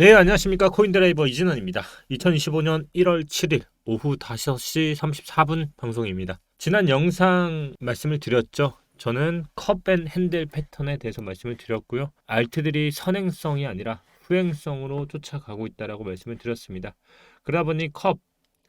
네, 안녕하십니까. 코인드라이버 이진원입니다. 2025년 1월 7일 오후 5시 34분 방송입니다. 지난 영상 말씀을 드렸죠. 저는 컵 앤 핸들 패턴에 대해서 말씀을 드렸고요. 알트들이 선행성이 아니라 후행성으로 쫓아가고 있다라고 말씀을 드렸습니다. 그러다 보니 컵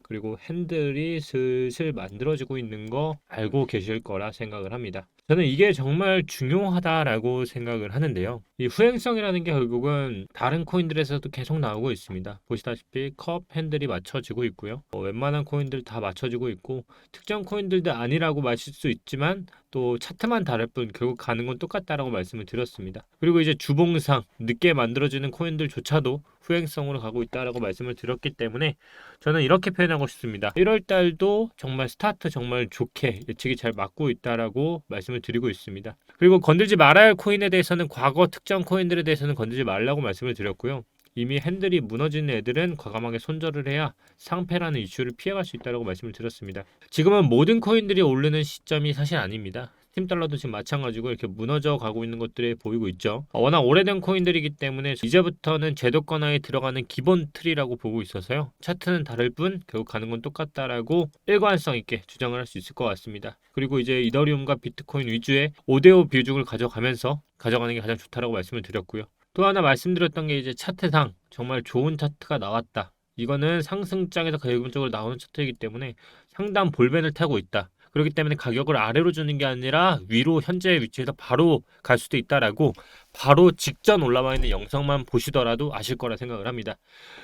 그리고 핸들이 슬슬 만들어지고 있는 거 알고 계실 거라 생각을 합니다. 저는 이게 정말 중요하다라고 생각을 하는데요. 이 후행성이라는 게 결국은 다른 코인들에서도 계속 나오고 있습니다. 보시다시피 컵 핸들이 맞춰지고 있고요. 웬만한 코인들 다 맞춰지고 있고 특정 코인들도 아니라고 마실 수 있지만 또 차트만 다를 뿐 결국 가는 건 똑같다라고 말씀을 드렸습니다. 그리고 이제 주봉상 늦게 만들어지는 코인들조차도 후행성으로 가고 있다라고 말씀을 드렸기 때문에 저는 이렇게 표현하고 싶습니다. 1월 달도 정말 스타트 정말 좋게 예측이 잘 맞고 있다라고 말씀을 드리고 있습니다. 그리고 건들지 말아야 할 코인에 대해서는 과거 특정 코인들에 대해서는 건들지 말라고 말씀을 드렸고요. 이미 핸들이 무너진 애들은 과감하게 손절을 해야 상패라는 이슈를 피해갈 수 있다고 말씀을 드렸습니다. 지금은 모든 코인들이 오르는 시점이 사실 아닙니다. 스팀 달러도 지금 마찬가지고 이렇게 무너져 가고 있는 것들이 보이고 있죠. 워낙 오래된 코인들이기 때문에 이제부터는 제도권화에 들어가는 기본 틀이라고 보고 있어서요. 차트는 다를 뿐 결국 가는 건 똑같다라고 일관성 있게 주장을 할 수 있을 것 같습니다. 그리고 이제 이더리움과 비트코인 위주의 5대5 비중을 가져가는 게 가장 좋다라고 말씀을 드렸고요. 또 하나 말씀드렸던 게 이제 차트상 정말 좋은 차트가 나왔다. 이거는 상승장에서 기본적으로 나오는 차트이기 때문에 상당 볼벤을 타고 있다. 그렇기 때문에 가격을 아래로 주는 게 아니라 위로 현재 위치에서 바로 갈 수도 있다라고 바로 직전 올라와 있는 영상만 보시더라도 아실 거라 생각을 합니다.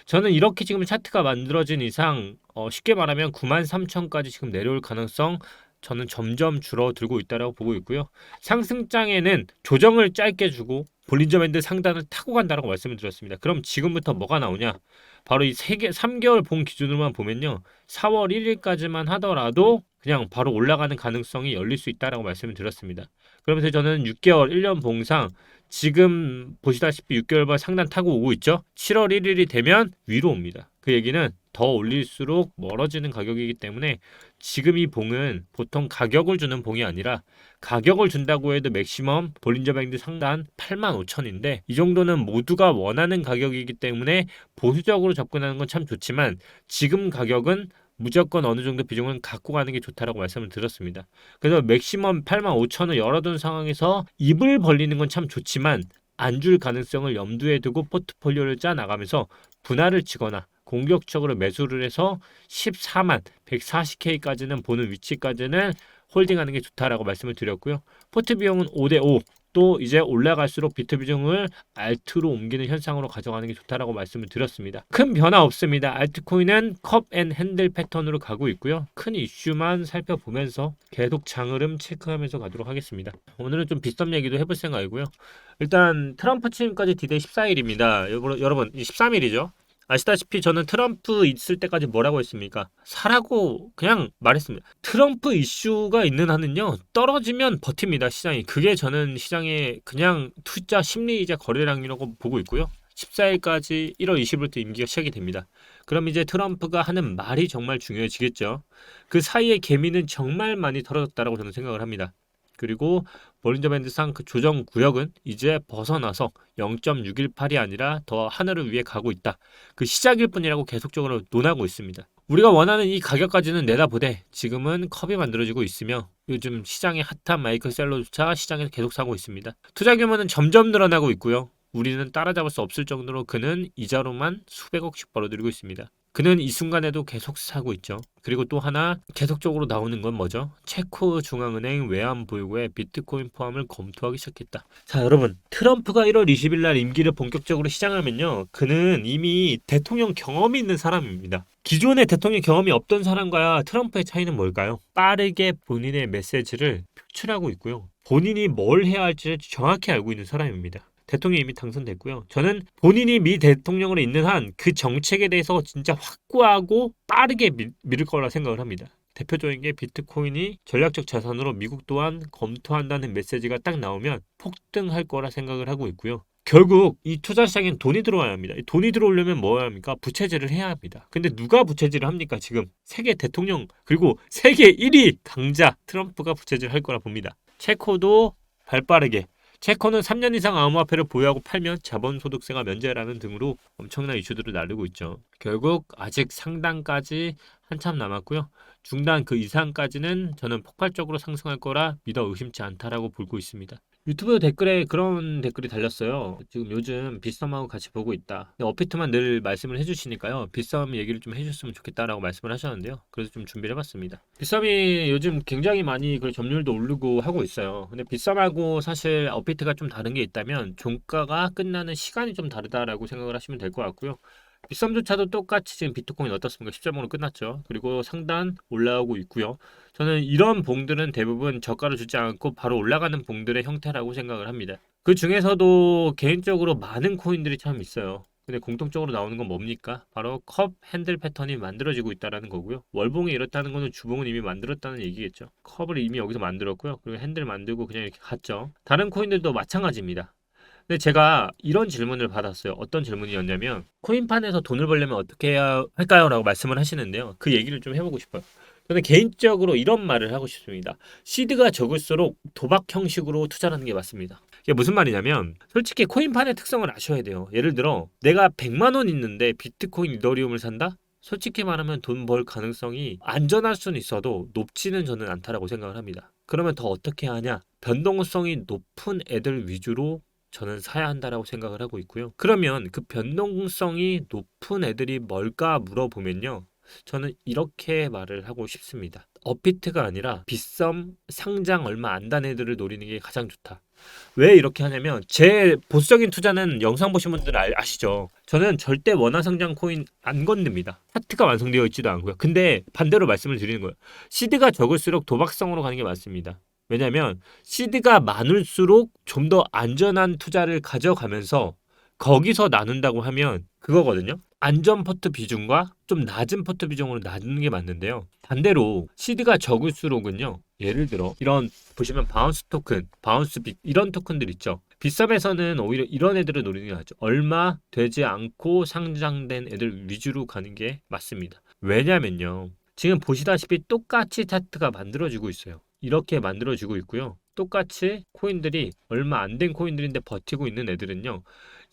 저는 이렇게 지금 차트가 만들어진 이상 쉽게 말하면 93,000까지 지금 내려올 가능성 저는 점점 줄어들고 있다고 보고 있고요. 상승장에는 조정을 짧게 주고 볼린저 밴드 상단을 타고 간다고 말씀을 드렸습니다. 그럼 지금부터 뭐가 나오냐? 바로 이 3개월 봉 기준으로만 보면요. 4월 1일까지만 하더라도 그냥 바로 올라가는 가능성이 열릴 수 있다고 말씀을 드렸습니다. 그러면서 저는 6개월, 1년 봉상 지금 보시다시피 6개월반 상단 타고 오고 있죠. 7월 1일이 되면 위로 옵니다. 그 얘기는 더 올릴수록 멀어지는 가격이기 때문에 지금 이 봉은 보통 가격을 주는 봉이 아니라 가격을 준다고 해도 맥시멈 볼린저 밴드 상단 85,000인데 이 정도는 모두가 원하는 가격이기 때문에 보수적으로 접근하는 건 참 좋지만 지금 가격은 무조건 어느 정도 비중은 갖고 가는 게 좋다라고 말씀을 드렸습니다. 그래서 맥시멈 85,000을 열어둔 상황에서 입을 벌리는 건 참 좋지만 안 줄 가능성을 염두에 두고 포트폴리오를 짜 나가면서 분할을 치거나 공격적으로 매수를 해서 14만 140K까지는 보는 위치까지는 홀딩하는 게 좋다라고 말씀을 드렸고요. 포트 비용은 5대5 또 이제 올라갈수록 비트 비중을 알트로 옮기는 현상으로 가져가는 게 좋다라고 말씀을 드렸습니다. 큰 변화 없습니다. 알트코인은 컵 앤 핸들 패턴으로 가고 있고요. 큰 이슈만 살펴보면서 계속 장흐름 체크하면서 가도록 하겠습니다. 오늘은 좀 비슷한 얘기도 해볼 생각이고요. 일단 트럼프 취임까지 D-Day 14일입니다. 여러분 13일이죠. 아시다시피 저는 트럼프 있을 때까지 뭐라고 했습니까? 사라고 그냥 말했습니다. 트럼프 이슈가 있는 한은요. 떨어지면 버팁니다. 시장이. 그게 저는 시장의 그냥 투자 심리이자 거래량이라고 보고 있고요. 14일까지 1월 20일부터 임기가 시작이 됩니다. 그럼 이제 트럼프가 하는 말이 정말 중요해지겠죠. 그 사이에 개미는 정말 많이 털어졌다라고 저는 생각을 합니다. 그리고 볼린저 밴드상 그 조정 구역은 이제 벗어나서 0.618이 아니라 더 하늘을 위해 가고 있다. 그 시작일 뿐이라고 계속적으로 논하고 있습니다. 우리가 원하는 이 가격까지는 내다보되 지금은 컵이 만들어지고 있으며 요즘 시장의 핫한 마이클 셀러조차 시장에서 계속 사고 있습니다. 투자 규모는 점점 늘어나고 있고요. 우리는 따라잡을 수 없을 정도로 그는 이자로만 수백억씩 벌어들이고 있습니다. 그는 이 순간에도 계속 사고 있죠. 그리고 또 하나 계속적으로 나오는 건 뭐죠? 체코 중앙은행 외환보유고에 비트코인 포함을 검토하기 시작했다. 자, 여러분. 트럼프가 1월 20일 날 임기를 본격적으로 시작하면요. 그는 이미 대통령 경험이 있는 사람입니다. 기존의 대통령 경험이 없던 사람과 트럼프의 차이는 뭘까요? 빠르게 본인의 메시지를 표출하고 있고요. 본인이 뭘 해야 할지를 정확히 알고 있는 사람입니다. 대통령이 이미 당선됐고요. 저는 본인이 미 대통령으로 있는 한 그 정책에 대해서 진짜 확고하고 빠르게 밀을 거라 생각을 합니다. 대표적인 게 비트코인이 전략적 자산으로 미국 또한 검토한다는 메시지가 딱 나오면 폭등할 거라 생각을 하고 있고요. 결국 이 투자 시장엔 돈이 들어와야 합니다. 돈이 들어오려면 뭐 해야 합니까? 부채질을 해야 합니다. 근데 누가 부채질을 합니까? 지금 세계 대통령 그리고 세계 1위 강자 트럼프가 부채질 할 거라 봅니다. 체코도 발빠르게 체코는 3년 이상 암호화폐를 보유하고 팔면 자본소득세가 면제라는 등으로 엄청난 이슈들을 나르고 있죠. 결국 아직 상단까지 한참 남았고요. 중단 그 이상까지는 저는 폭발적으로 상승할 거라 믿어 의심치 않다라고 보고 있습니다. 유튜브 댓글에 그런 댓글이 달렸어요. 지금 요즘 빗썸하고 같이 보고 있다. 어피트만 늘 말씀을 해주시니까요. 빗썸 얘기를 좀 해줬으면 좋겠다라고 말씀을 하셨는데요. 그래서 좀 준비를 해봤습니다. 빗썸이 요즘 굉장히 많이 그 점유율도 오르고 하고 있어요. 근데 빗썸하고 사실 어피트가 좀 다른 게 있다면 종가가 끝나는 시간이 좀 다르다라고 생각을 하시면 될 것 같고요. 빗썸조차도 똑같이 지금 비트코인 어떻습니까? 10점으로 끝났죠. 그리고 상단 올라오고 있고요. 저는 이런 봉들은 대부분 저가를 주지 않고 바로 올라가는 봉들의 형태라고 생각을 합니다. 그 중에서도 개인적으로 많은 코인들이 참 있어요. 근데 공통적으로 나오는 건 뭡니까? 바로 컵 핸들 패턴이 만들어지고 있다는 거고요. 월봉이 이렇다는 거는 주봉은 이미 만들었다는 얘기겠죠. 컵을 이미 여기서 만들었고요. 그리고 핸들 만들고 그냥 이렇게 갔죠. 다른 코인들도 마찬가지입니다. 근데 제가 이런 질문을 받았어요. 어떤 질문이었냐면 코인판에서 돈을 벌려면 어떻게 해야 할까요? 라고 말씀을 하시는데요. 그 얘기를 좀 해보고 싶어요. 저는 개인적으로 이런 말을 하고 싶습니다. 시드가 적을수록 도박 형식으로 투자하는 게 맞습니다. 이게 무슨 말이냐면 솔직히 코인판의 특성을 아셔야 돼요. 예를 들어 내가 100만 원 있는데 비트코인 이더리움을 산다? 솔직히 말하면 돈 벌 가능성이 안전할 수는 있어도 높지는 저는 않다라고 생각을 합니다. 그러면 더 어떻게 하냐? 변동성이 높은 애들 위주로 저는 사야 한다라고 생각을 하고 있고요. 그러면 그 변동성이 높은 애들이 뭘까 물어보면요. 저는 이렇게 말을 하고 싶습니다. 업비트가 아니라 빗썸 상장 얼마 안 단 애들을 노리는 게 가장 좋다. 왜 이렇게 하냐면 제 보수적인 투자는 영상 보신 분들 아시죠? 저는 절대 원화 상장 코인 안 건듭니다. 차트가 완성되어 있지도 않고요. 근데 반대로 말씀을 드리는 거예요. 시드가 적을수록 도박성으로 가는 게 맞습니다. 왜냐하면 시드가 많을수록 좀 더 안전한 투자를 가져가면서 거기서 나눈다고 하면 그거거든요. 안전 포트 비중과 좀 낮은 포트 비중으로 나누는 게 맞는데요. 반대로 시드가 적을수록은요. 예를 들어 이런 보시면 바운스 토큰, 바운스 빅 이런 토큰들 있죠. 빗썸에서는 오히려 이런 애들을 노리는 게 낫죠. 얼마 되지 않고 상장된 애들 위주로 가는 게 맞습니다. 왜냐면요. 지금 보시다시피 똑같이 차트가 만들어지고 있어요. 이렇게 만들어지고 있고요. 똑같이 코인들이 얼마 안 된 코인들인데 버티고 있는 애들은요.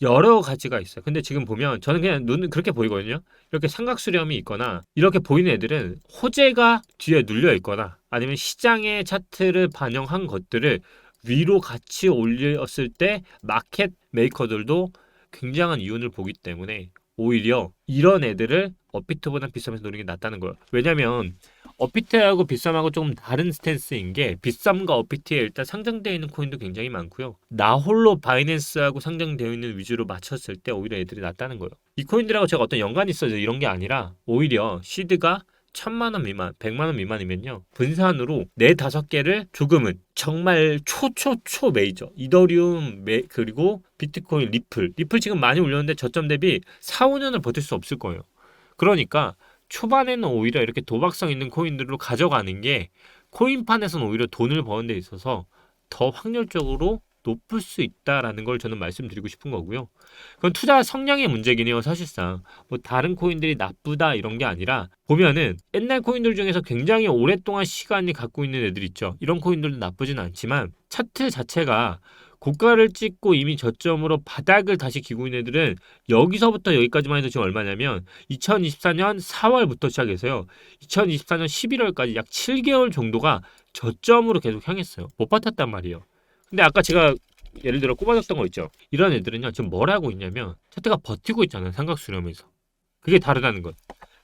여러 가지가 있어요. 근데 지금 보면 저는 그냥 눈은 그렇게 보이거든요. 이렇게 삼각수렴이 있거나 이렇게 보이는 애들은 호재가 뒤에 눌려 있거나 아니면 시장의 차트를 반영한 것들을 위로 같이 올렸을 때 마켓 메이커들도 굉장한 이윤을 보기 때문에 오히려 이런 애들을 업비트보다 빗썸에서 노리는 게 낫다는 거예요. 왜냐면 업비트하고 빗썸하고 조금 다른 스탠스인 게 빗썸과 업비트에 일단 상장되어 있는 코인도 굉장히 많고요. 나 홀로 바이낸스하고 상장되어 있는 위주로 맞췄을 때 오히려 애들이 낫다는 거예요. 이 코인들하고 제가 어떤 연관이 있어서 이런 게 아니라 오히려 시드가 1000만 원 미만, 100만 원 미만이면요. 분산으로 4, 5개를 조금은 정말 초 메이저. 이더리움 그리고 비트코인, 리플 지금 많이 올렸는데 저점 대비 4, 5년을 버틸 수 없을 거예요. 그러니까 초반에는 오히려 이렇게 도박성 있는 코인들로 가져가는 게 코인판에서는 오히려 돈을 버는 데 있어서 더 확률적으로 높을 수 있다라는 걸 저는 말씀드리고 싶은 거고요. 그건 투자 성향의 문제긴 해요. 사실상 뭐 다른 코인들이 나쁘다 이런 게 아니라 보면은 옛날 코인들 중에서 굉장히 오랫동안 시간이 갖고 있는 애들 있죠. 이런 코인들도 나쁘진 않지만 차트 자체가 고가를 찍고 이미 저점으로 바닥을 다시 기고 있는 애들은 여기서부터 여기까지만 해도 지금 얼마냐면 2024년 4월부터 시작해서요. 2024년 11월까지 약 7개월 정도가 저점으로 계속 향했어요. 못 버텼단 말이에요. 근데 아까 제가 예를 들어 꼽아줬던 거 있죠. 이런 애들은요. 지금 뭘 하고 있냐면 차트가 버티고 있잖아요. 삼각수렴에서. 그게 다르다는 것.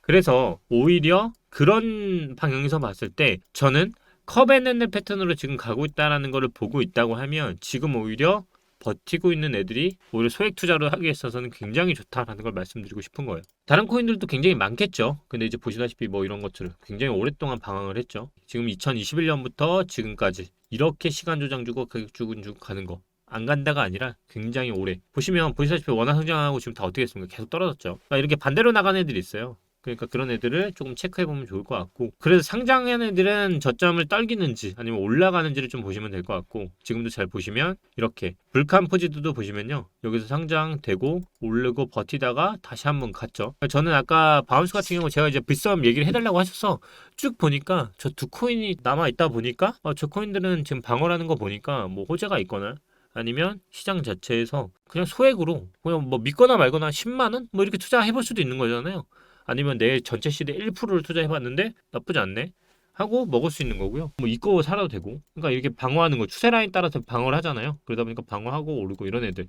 그래서 오히려 그런 방향에서 봤을 때 저는 컵앤핸들 패턴으로 지금 가고 있다는 것을 보고 있다고 하면 지금 오히려 버티고 있는 애들이 오히려 소액 투자를 하기 위해서는 굉장히 좋다라는 걸 말씀드리고 싶은 거예요. 다른 코인들도 굉장히 많겠죠. 근데 이제 보시다시피 뭐 이런 것들을 굉장히 오랫동안 방황을 했죠. 지금 2021년부터 지금까지 이렇게 시간 조장 주고 가격 주고 가는 거. 안 간다가 아니라 굉장히 오래. 보시다시피 원화 성장하고 지금 다 어떻게 했습니까? 계속 떨어졌죠. 그러니까 이렇게 반대로 나가는 애들이 있어요. 그러니까 그런 애들을 조금 체크해보면 좋을 것 같고 그래서 상장한 애들은 저점을 떨기는지 아니면 올라가는지를 좀 보시면 될 것 같고 지금도 잘 보시면 이렇게 불칸포지도 보시면요 여기서 상장되고 오르고 버티다가 다시 한번 갔죠. 저는 아까 바운스 같은 경우 제가 이제 빗썸 얘기를 해달라고 하셔서 쭉 보니까 저 두 코인이 남아있다 보니까 저 코인들은 지금 방어라는 거 보니까 뭐 호재가 있거나 아니면 시장 자체에서 그냥 소액으로 그냥 뭐 믿거나 말거나 10만 원 뭐 이렇게 투자해볼 수도 있는 거잖아요. 아니면 내 전체 시대 1%를 투자해봤는데 나쁘지 않네 하고 먹을 수 있는 거고요. 뭐 이거 살아도 되고. 그러니까 이렇게 방어하는 거 추세 라인 따라서 방어를 하잖아요. 그러다 보니까 방어하고 오르고 이런 애들.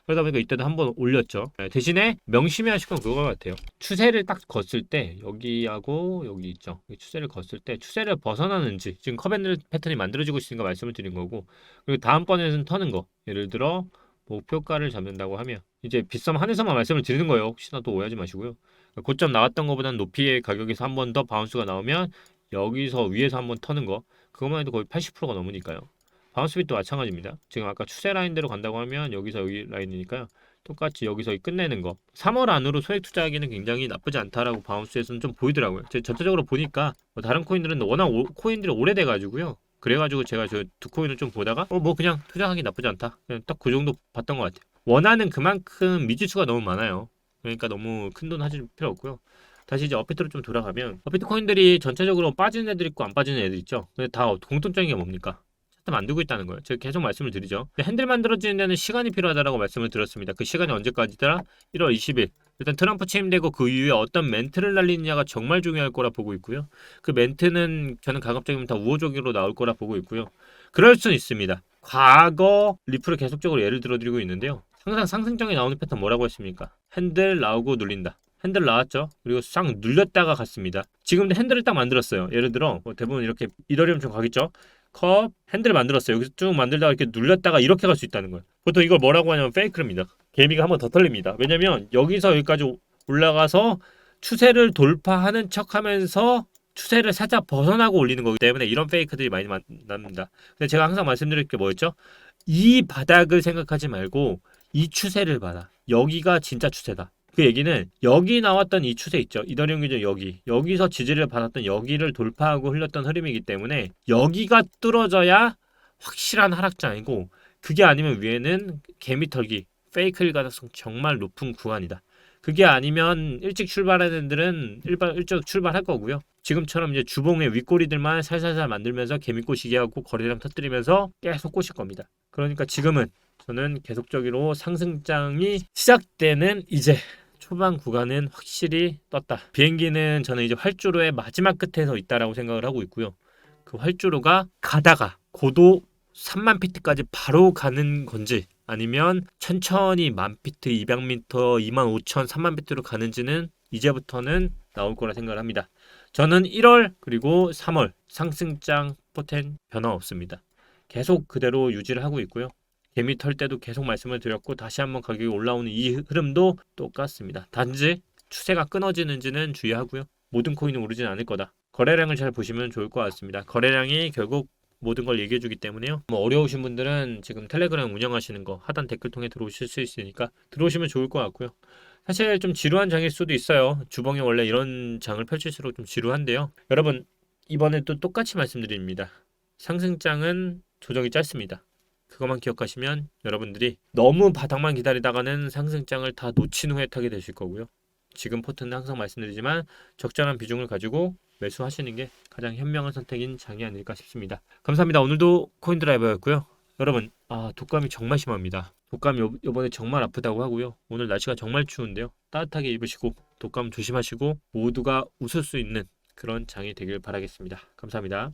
그러다 보니까 이때도 한번 올렸죠. 네, 대신에 명심해야 하실 건 그거 같아요. 추세를 딱 걷을 때 여기하고 여기 있죠. 추세를 걷을 때 추세를 벗어나는지 지금 컵앤들 패턴이 만들어지고 있으니까 말씀을 드린 거고, 그리고 다음번에는 터는 거. 예를 들어 목표가를 잡는다고 하면 이제 빗썸 한에서만 말씀을 드리는 거예요. 혹시나 또 오해하지 마시고요. 고점 나왔던 것보다는 높이의 가격에서 한 번 더 바운스가 나오면 여기서 위에서 한번 터는 거, 그것만 해도 거의 80%가 넘으니까요. 바운스빗도 마찬가지입니다. 지금 아까 추세 라인대로 간다고 하면 여기서 여기 라인이니까요. 똑같이 여기서 끝내는 거. 3월 안으로 소액 투자하기는 굉장히 나쁘지 않다라고 바운스에서는 좀 보이더라고요. 제가 전체적으로 보니까 뭐 다른 코인들은 워낙 코인들이 오래돼 가지고요. 그래가지고 제가 저 두 코인을 좀 보다가 뭐 그냥 투자하기 나쁘지 않다. 그냥 딱 그 정도 봤던 것 같아요. 원하는 그만큼 미지수가 너무 많아요. 그러니까 너무 큰 돈 하실 필요 없고요. 다시 이제 업비트로 좀 돌아가면 업비트 코인들이 전체적으로 빠지는 애들 있고 안 빠지는 애들 있죠. 근데 다 공통적인 게 뭡니까? 차트 만들고 있다는 거예요. 제가 계속 말씀을 드리죠. 핸들 만들어지는 데는 시간이 필요하다라고 말씀을 드렸습니다. 그 시간이 언제까지더라? 1월 20일. 일단 트럼프 취임되고 그 이후에 어떤 멘트를 날리느냐가 정말 중요할 거라 보고 있고요. 그 멘트는 저는 가급적이면 다 우호적으로 나올 거라 보고 있고요. 그럴 수는 있습니다. 과거 리플을 계속적으로 예를 들어드리고 있는데요. 항상 상승장에 나오는 패턴 뭐라고 했습니까? 핸들 나오고 눌린다. 핸들 나왔죠. 그리고 싹 눌렸다가 갔습니다. 지금도 핸들을 딱 만들었어요. 예를 들어 뭐 대부분 이렇게 이더리움 좀 가겠죠. 컵 핸들을 만들었어요. 여기서 쭉 만들다가 이렇게 눌렸다가 이렇게 갈 수 있다는 거예요. 보통 이걸 뭐라고 하냐면 페이크입니다. 개미가 한번 더 털립니다. 왜냐면 여기서 여기까지 올라가서 추세를 돌파하는 척하면서 추세를 살짝 벗어나고 올리는 거기 때문에 이런 페이크들이 많이 납니다. 근데 제가 항상 말씀드릴 게 뭐였죠? 이 바닥을 생각하지 말고 이 추세를 봐라. 여기가 진짜 추세다. 그 얘기는 여기 나왔던 이 추세 있죠. 이더리움 기준 여기서 지지를 받았던 여기를 돌파하고 흘렸던 흐름이기 때문에 여기가 뚫어져야 확실한 하락장이고, 그게 아니면 위에는 개미털기 페이크일 가능성 정말 높은 구간이다. 그게 아니면 일찍 출발하는 애들은 일찍 출발할 거고요. 지금처럼 이제 주봉의 윗꼬리들만 살살살 만들면서 개미 꼬시게 하고 거래량 터뜨리면서 계속 꼬실 겁니다. 그러니까 지금은 저는 계속적으로 상승장이 시작되는 이제 초반 구간은 확실히 떴다. 비행기는 저는 이제 활주로의 마지막 끝에 서 있다라고 생각을 하고 있고요. 그 활주로가 가다가 고도 3만 피트까지 바로 가는 건지 아니면 천천히 1000피트, 200m, 25,000, 3만 피트로 가는지는 이제부터는 나올 거라 생각을 합니다. 저는 1월 그리고 3월 상승장 포텐 변화 없습니다. 계속 그대로 유지를 하고 있고요. 개미 털 때도 계속 말씀을 드렸고 다시 한번 가격이 올라오는 이 흐름도 똑같습니다. 단지 추세가 끊어지는지는 주의하고요. 모든 코인은 오르지는 않을 거다. 거래량을 잘 보시면 좋을 것 같습니다. 거래량이 결국 모든 걸 얘기해 주기 때문에요. 뭐 어려우신 분들은 지금 텔레그램 운영하시는 거 하단 댓글 통해 들어오실 수 있으니까 들어오시면 좋을 것 같고요. 사실 좀 지루한 장일 수도 있어요. 주봉이 원래 이런 장을 펼칠수록 좀 지루한데요. 여러분 이번에 또 똑같이 말씀드립니다. 상승장은 조정이 짧습니다. 그것만 기억하시면 여러분들이 너무 바닥만 기다리다가는 상승장을 다 놓친 후에 타게 되실 거고요. 지금 포트는 항상 말씀드리지만 적절한 비중을 가지고 매수하시는 게 가장 현명한 선택인 장이 아닐까 싶습니다. 감사합니다. 오늘도 코인드라이버였고요. 여러분 독감이 정말 심합니다. 독감이 요번에 정말 아프다고 하고요. 오늘 날씨가 정말 추운데요. 따뜻하게 입으시고 독감 조심하시고 모두가 웃을 수 있는 그런 장이 되길 바라겠습니다. 감사합니다.